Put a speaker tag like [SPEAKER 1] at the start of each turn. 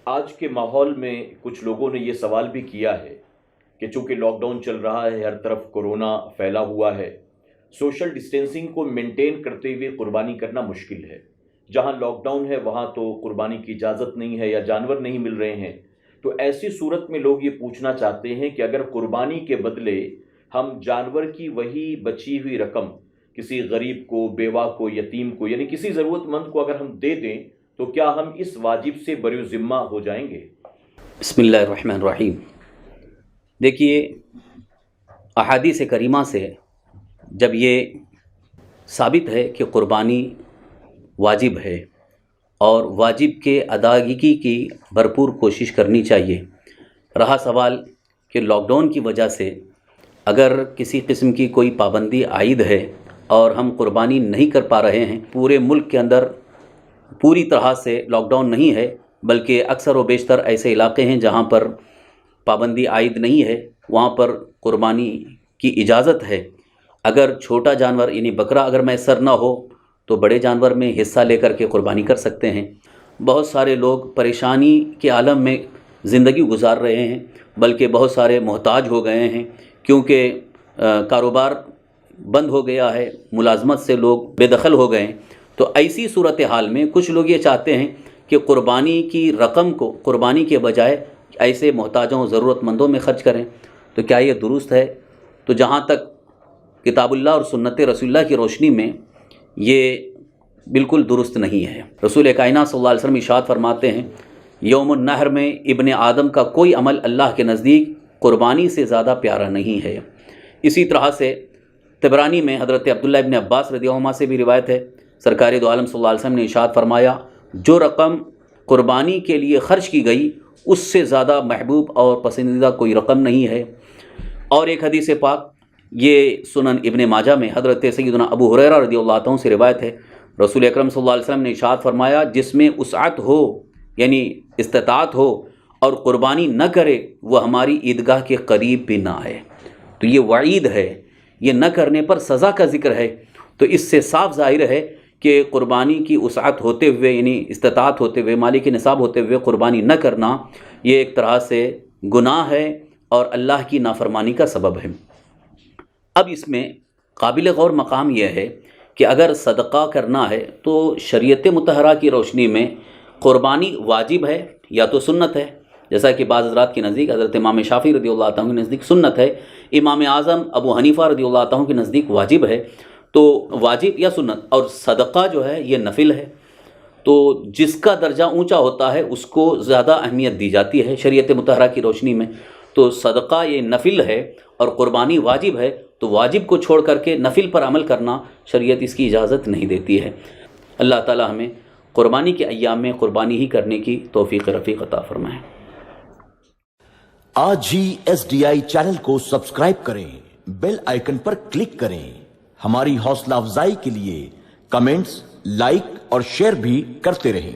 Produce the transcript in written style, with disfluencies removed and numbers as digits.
[SPEAKER 1] آج کے ماحول میں کچھ لوگوں نے یہ سوال بھی کیا ہے کہ چونکہ لاک ڈاؤن چل رہا ہے، ہر طرف کورونا پھیلا ہوا ہے، سوشل ڈسٹینسنگ کو مینٹین کرتے ہوئے قربانی کرنا مشکل ہے۔ جہاں لاک ڈاؤن ہے وہاں تو قربانی کی اجازت نہیں ہے یا جانور نہیں مل رہے ہیں، تو ایسی صورت میں لوگ یہ پوچھنا چاہتے ہیں کہ اگر قربانی کے بدلے ہم جانور کی وہی بچی ہوئی رقم کسی غریب کو، بیوہ کو، یتیم کو، یعنی کسی ضرورت مند کو اگر ہم دے دیں تو کیا ہم اس واجب سے بری ذمہ ہو جائیں گے؟
[SPEAKER 2] بسم اللہ الرحمن الرحیم۔ دیکھیے، احادیث کریمہ سے جب یہ ثابت ہے کہ قربانی واجب ہے اور واجب کے ادائیگی کی بھرپور کوشش کرنی چاہیے، رہا سوال کہ لاک ڈاؤن کی وجہ سے اگر کسی قسم کی کوئی پابندی عائد ہے اور ہم قربانی نہیں کر پا رہے ہیں، پورے ملک کے اندر پوری طرح سے لاک ڈاؤن نہیں ہے بلکہ اکثر و بیشتر ایسے علاقے ہیں جہاں پر پابندی عائد نہیں ہے، وہاں پر قربانی کی اجازت ہے۔ اگر چھوٹا جانور یعنی بکرا اگر میسر نہ ہو تو بڑے جانور میں حصہ لے کر کے قربانی کر سکتے ہیں۔ بہت سارے لوگ پریشانی کے عالم میں زندگی گزار رہے ہیں، بلکہ بہت سارے محتاج ہو گئے ہیں کیونکہ کاروبار بند ہو گیا ہے، ملازمت سے لوگ بے دخل ہو گئے ہیں۔ تو ایسی صورتحال میں کچھ لوگ یہ چاہتے ہیں کہ قربانی کی رقم کو قربانی کے بجائے ایسے محتاجوں ضرورت مندوں میں خرچ کریں، تو کیا یہ درست ہے؟ تو جہاں تک کتاب اللہ اور سنت رسول اللہ کی روشنی میں یہ بالکل درست نہیں ہے۔ رسول کائنات صلی اللہ علیہ وسلم ارشاد فرماتے ہیں، یوم النحر میں ابن آدم کا کوئی عمل اللہ کے نزدیک قربانی سے زیادہ پیارا نہیں ہے۔ اسی طرح سے طبرانی میں حضرت عبداللہ ابن عباس رضی اللہ عنہ سے بھی روایت ہے، سرکار دو عالم صلی اللہ علیہ وسلم نے ارشاد فرمایا، جو رقم قربانی کے لیے خرچ کی گئی اس سے زیادہ محبوب اور پسندیدہ کوئی رقم نہیں ہے۔ اور ایک حدیث پاک یہ سنن ابن ماجہ میں حضرت سیدنا ابو ہریرہ رضی اللہ عنہ سے روایت ہے، رسول اکرم صلی اللہ علیہ وسلم نے ارشاد فرمایا، جس میں وسعت ہو یعنی استطاعت ہو اور قربانی نہ کرے وہ ہماری عیدگاہ کے قریب بھی نہ آئے۔ تو یہ وعید ہے، یہ نہ کرنے پر سزا کا ذکر ہے۔ تو اس سے صاف ظاہر ہے کہ قربانی کی وسعت ہوتے ہوئے یعنی استطاعت ہوتے ہوئے، مالی کے نصاب ہوتے ہوئے قربانی نہ کرنا یہ ایک طرح سے گناہ ہے اور اللہ کی نافرمانی کا سبب ہے۔ اب اس میں قابل غور مقام یہ ہے کہ اگر صدقہ کرنا ہے تو شریعت مطہرہ کی روشنی میں قربانی واجب ہے یا تو سنت ہے، جیسا کہ بعض حضرات کے نزدیک حضرت امام شافعی رضی اللہ عنہ کے نزدیک سنت ہے، امام اعظم ابو حنیفہ رضی اللہ عنہ کے نزدیک واجب ہے۔ تو واجب یا سنت، اور صدقہ جو ہے یہ نفل ہے۔ تو جس کا درجہ اونچا ہوتا ہے اس کو زیادہ اہمیت دی جاتی ہے شریعت مطہرہ کی روشنی میں۔ تو صدقہ یہ نفل ہے اور قربانی واجب ہے، تو واجب کو چھوڑ کر کے نفل پر عمل کرنا شریعت اس کی اجازت نہیں دیتی ہے۔ اللہ تعالی ہمیں قربانی کے ایام میں قربانی ہی کرنے کی توفیق رفیق عطا فرمائے۔
[SPEAKER 3] آج ہی SDI چینل کو سبسکرائب کریں، بیل آئیکن پر کلک کریں۔ ہماری حوصلہ افزائی کے لیے کمنٹس، لائک اور شیئر بھی کرتے رہیں۔